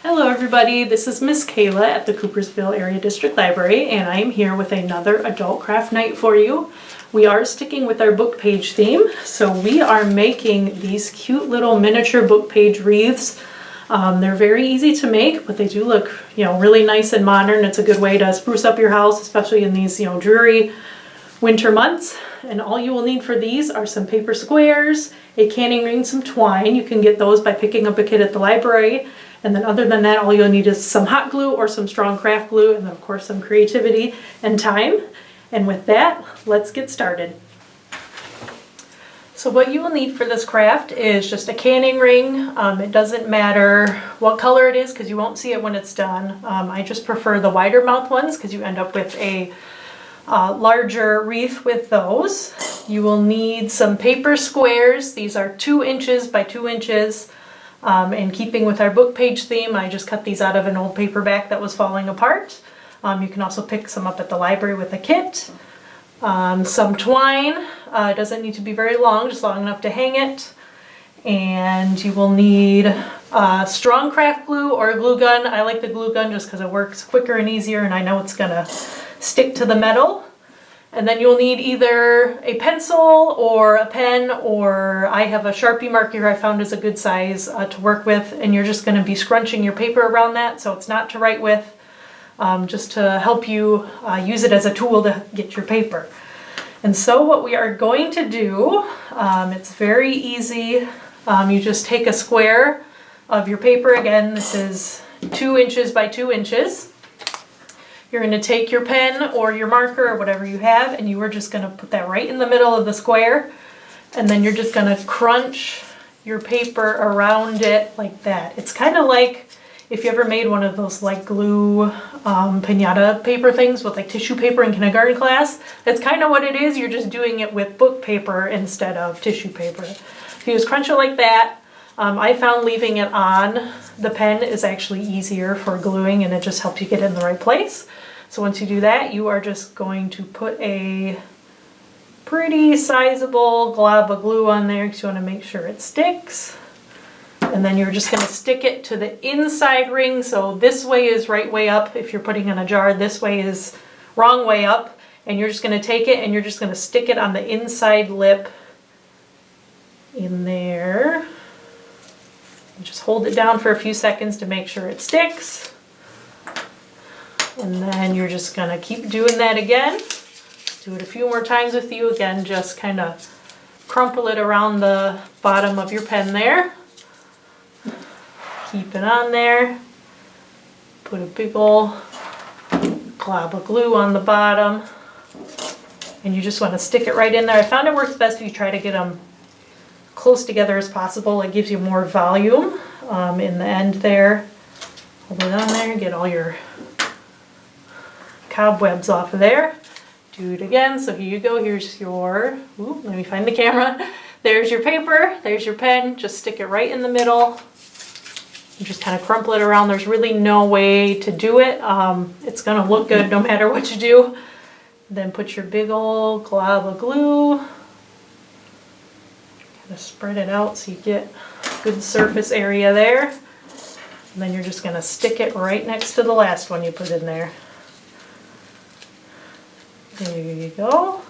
Hello everybody, this is Miss Kayla at the Coopersville Area District Library, and I am here with another adult craft night for you. We are sticking with our book page theme, so we are making these cute little miniature book page wreaths. They're very easy to make, but they do look, really nice and modern. It's a good way to spruce up your house, especially in these, dreary winter months. And all you will need for these are some paper squares, a canning ring, some twine. You can get those by picking up a kit at the library. And then other than that, all you'll need is some hot glue or some strong craft glue, and then of course some creativity and time. And with that, let's get started. So what you will need for this craft is just a canning ring. It doesn't matter what color it is because you won't see it when it's done. I just prefer the wider mouth ones because you end up with a larger wreath with those. You will need some paper squares. These are 2 inches by 2 inches. In keeping with our book page theme, I just cut these out of an old paperback that was falling apart. You can also pick some up at the library with a kit. Some twine. It doesn't need to be very long, just long enough to hang it. And you will need strong craft glue or a glue gun. I like the glue gun just because it works quicker and easier, and I know it's going to stick to the metal. And then you'll need either a pencil or a pen, or I have a Sharpie marker I found is a good size to work with, and you're just going to be scrunching your paper around that so it's not to write with, just to help you use it as a tool to get your paper. And so what we are going to do, it's very easy. You just take a square of your paper. Again, this is 2 inches by 2 inches. You're going to take your pen or your marker or whatever you have, and you are just going to put that right in the middle of the square, and then you're just going to crunch your paper around it like that. It's kind of like if you ever made one of those like glue piñata paper things with like tissue paper in kindergarten class. That's kind of what it is. You're just doing it with book paper instead of tissue paper. If you just crunch it like that, I found leaving it on the pen is actually easier for gluing, and it just helps you get it in the right place. So once you do that, you are just going to put a pretty sizable glob of glue on there because you want to make sure it sticks. And then you're just going to stick it to the inside ring. So this way is right way up. If you're putting in a jar, this way is wrong way up. And you're just going to take it and you're just going to stick it on the inside lip in there. And just hold it down for a few seconds to make sure it sticks. And then you're just going to keep doing that again. Do it a few more times with you. Again, just kind of crumple it around the bottom of your pen there. Keep it on there. Put a big ol' glob of glue on the bottom. And you just want to stick it right in there. I found it works best if you try to get them close together as possible. It gives you more volume in the end there. Hold it on there, get all your cobwebs off of there. Do it again. So here you go. Here's your, let me find the camera. There's your paper, there's your pen. Just stick it right in the middle. You just kind of crumple it around. There's really no way to do it. It's going to look good no matter what you do. Then put your big old glob of glue. Kind of spread it out so you get good surface area there. And then you're just going to stick it right next to the last one you put in there. There you go.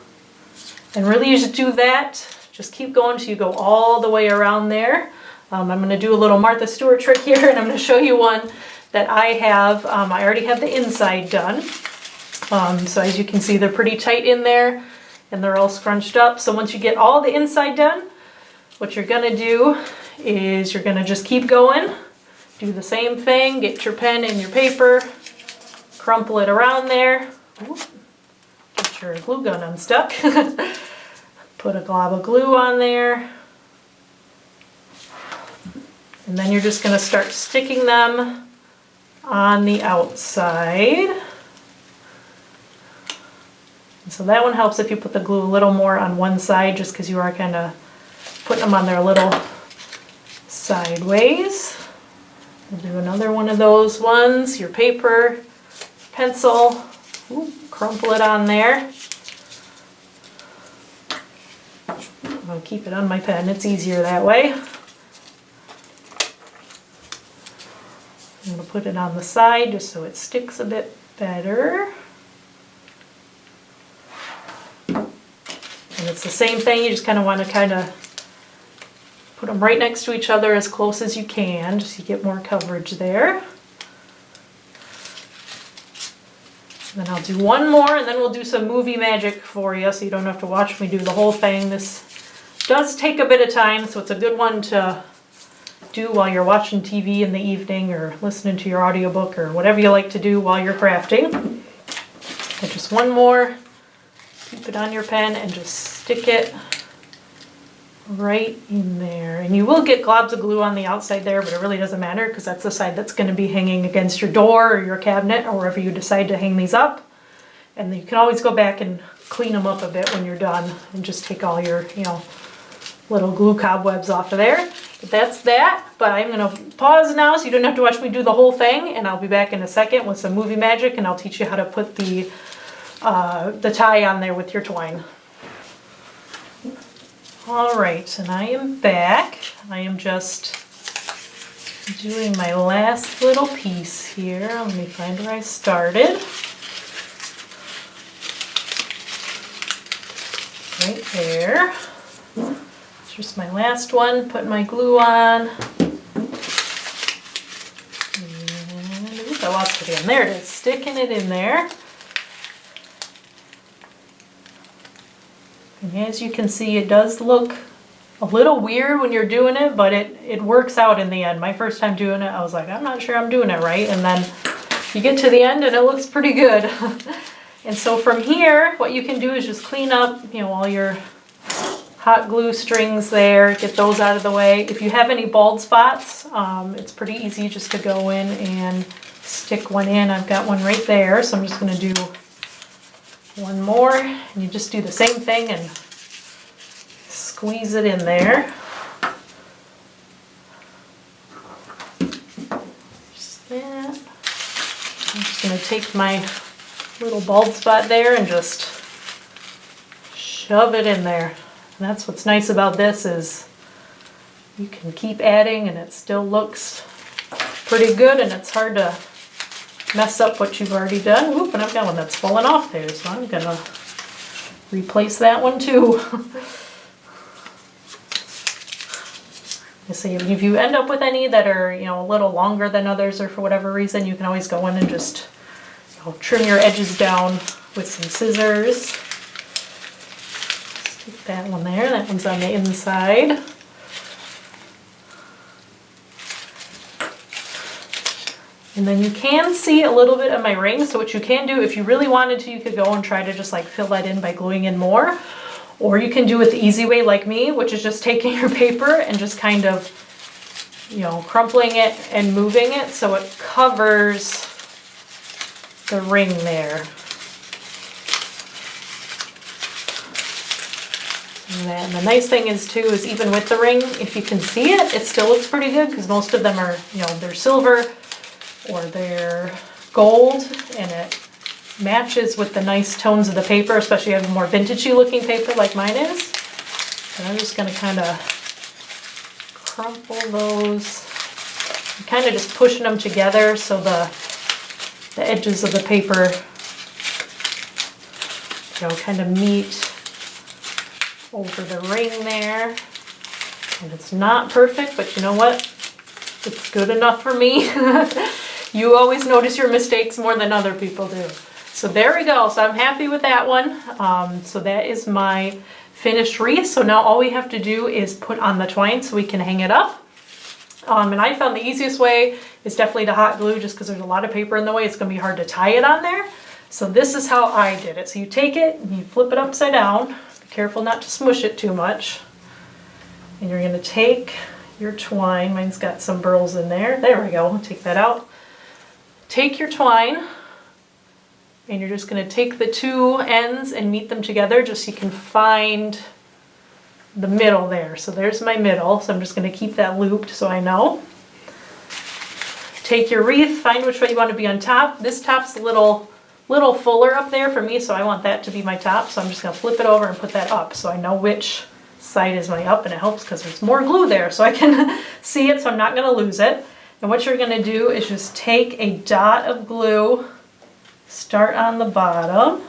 And really you just do that. Just keep going till you go all the way around there. I'm going to do a little Martha Stewart trick here, and I'm going to show you one that I have. I already have the inside done. So as you can see, they're pretty tight in there, and they're all scrunched up. So once you get all the inside done, what you're going to do is you're going to just keep going. Do the same thing. Get your pen and your paper. Crumple it around there. Get your glue gun unstuck. Put a glob of glue on there. And then you're just going to start sticking them on the outside. And so that one helps if you put the glue a little more on one side, just because you are kind of putting them on there a little sideways. We'll do another one of those ones. Your paper, pencil, crumple it on there. I'll keep it on my pen, it's easier that way. I'm going to put it on the side just so it sticks a bit better. And it's the same thing, you just kind of want to put them right next to each other as close as you can, just so you get more coverage there. And then I'll do one more, and then we'll do some movie magic for you, so you don't have to watch me do the whole thing. This does take a bit of time, so it's a good one to do while you're watching TV in the evening or listening to your audiobook or whatever you like to do while you're crafting. And just one more. Keep it on your pen and just stick it right in there. And you will get globs of glue on the outside there, but it really doesn't matter because that's the side that's going to be hanging against your door or your cabinet or wherever you decide to hang these up. And you can always go back and clean them up a bit when you're done and just take all your, little glue cobwebs off of there. But that's that. But I'm going to pause now so you don't have to watch me do the whole thing, and I'll be back in a second with some movie magic, and I'll teach you how to put the tie on there with your twine. Alright, and I am back. I am just doing my last little piece here. Let me find where I started. Right there. It's just my last one. Putting my glue on. And oops, I lost it again. There it is. Sticking it in there. And as you can see, it does look a little weird when you're doing it, but it works out in the end. My first time doing it, I was like, I'm not sure I'm doing it right. And then you get to the end and it looks pretty good. And so from here, what you can do is just clean up, all your hot glue strings there, get those out of the way. If you have any bald spots, it's pretty easy just to go in and stick one in. I've got one right there, so I'm just going to do one more, and you just do the same thing and squeeze it in there. Just that. I'm just going to take my little bald spot there and just shove it in there. And that's what's nice about this is you can keep adding and it still looks pretty good, and it's hard to mess up what you've already done. Oop, and I've got one that's fallen off there, so I'm gonna replace that one too. So if you end up with any that are, a little longer than others or for whatever reason, you can always go in and just trim your edges down with some scissors. Stick that one there. That one's on the inside. And then you can see a little bit of my ring, so what you can do, if you really wanted to, you could go and try to just fill that in by gluing in more. Or you can do it the easy way like me, which is just taking your paper and just kind of, crumpling it and moving it so it covers the ring there. And the nice thing is too, is even with the ring, if you can see it, it still looks pretty good because most of them are, they're silver or they're gold, and it matches with the nice tones of the paper, especially if you have a more vintagey looking paper like mine is. And I'm just going to kind of crumple those, kind of just pushing them together so the edges of the paper, kind of meet over the ring there. And it's not perfect, but you know what? It's good enough for me. You always notice your mistakes more than other people do. So there we go. So I'm happy with that one. So that is my finished wreath. So now all we have to do is put on the twine so we can hang it up. And I found the easiest way is definitely to hot glue, just because there's a lot of paper in the way. It's going to be hard to tie it on there. So this is how I did it. So you take it and you flip it upside down. Be careful not to smush it too much. And you're going to take your twine. Mine's got some burls in there. There we go. Take that out. Take your twine, and you're just going to take the two ends and meet them together just so you can find the middle there. So there's my middle. So I'm just going to keep that looped so I know. Take your wreath, find which way you want to be on top. This top's a little fuller up there for me, so I want that to be my top. So I'm just going to flip it over and put that up so I know which side is my up, and it helps because there's more glue there so I can see it, so I'm not going to lose it. And what you're gonna do is just take a dot of glue, start on the bottom,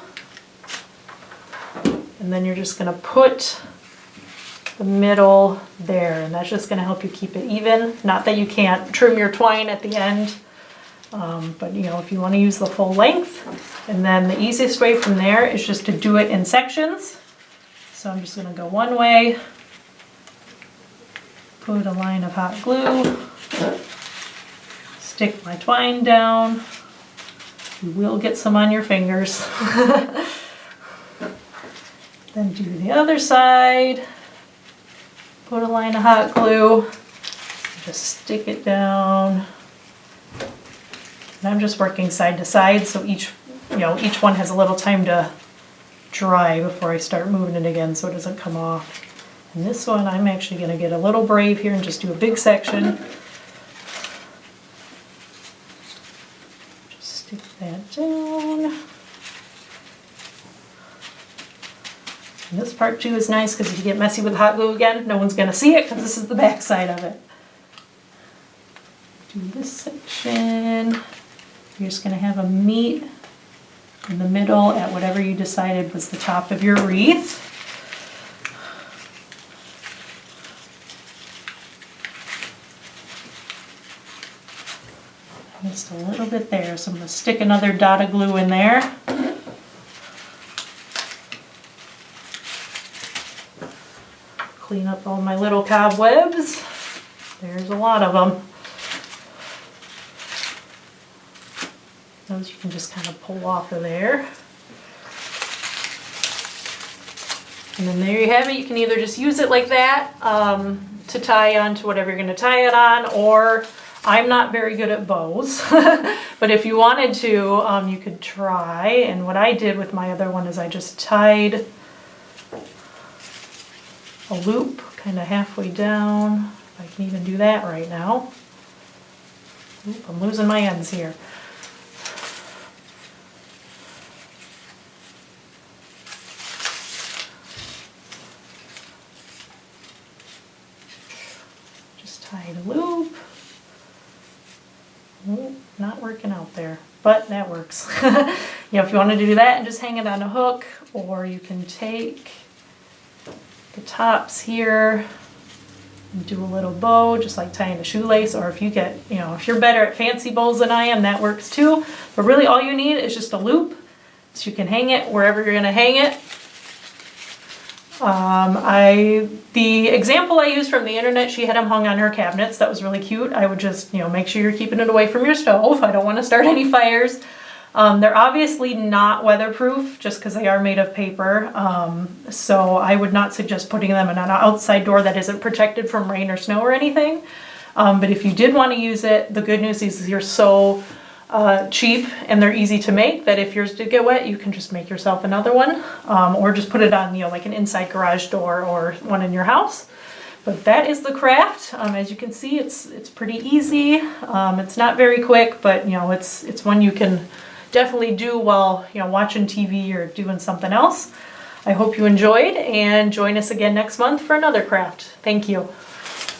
and then you're just gonna put the middle there, and that's just gonna help you keep it even. Not that you can't trim your twine at the end, but you know, if you wanna use the full length. And then the easiest way from there is just to do it in sections. So I'm just gonna go one way, put a line of hot glue, stick my twine down. You will get some on your fingers. Then do the other side. Put a line of hot glue, just stick it down. And I'm just working side to side, so each one has a little time to dry before I start moving it again so it doesn't come off. And this one I'm actually going to get a little brave here and just do a big section. Just stick that down. And this part too is nice because if you get messy with hot glue again, no one's going to see it because this is the back side of it. Do this section. You're just going to have a meet in the middle at whatever you decided was the top of your wreath. Just a little bit there, so I'm going to stick another dot of glue in there. Clean up all my little cobwebs. There's a lot of them. Those you can just kind of pull off of there. And then there you have it. You can either just use it like that to tie onto whatever you're going to tie it on, or I'm not very good at bows, but if you wanted to, you could try. And what I did with my other one is I just tied a loop kind of halfway down. If I can even do that right now. Oop, I'm losing my ends here. Just tied a loop. Ooh, not working out there, but that works. You know, if you want to do that and just hang it on a hook, or you can take the tops here and do a little bow, just like tying a shoelace, or if you get, you know, if you're better at fancy bows than I am, that works too. But really all you need is just a loop, so you can hang it wherever you're gonna hang it. The example I used from the internet, she had them hung on her cabinets. That was really cute. I would just, you know, make sure you're keeping it away from your stove. I don't want to start any fires. They're obviously not weatherproof just because they are made of paper. So I would not suggest putting them in an outside door that isn't protected from rain or snow or anything. But if you did want to use it, the good news is you're so cheap and they're easy to make that if yours did get wet, you can just make yourself another one, or just put it on, you know, like an inside garage door or one in your house. But that is the craft. As you can see, it's pretty easy. It's not very quick, but you know, it's one you can definitely do while, you know, watching TV or doing something else. I hope you enjoyed, and join us again next month for another craft. Thank you.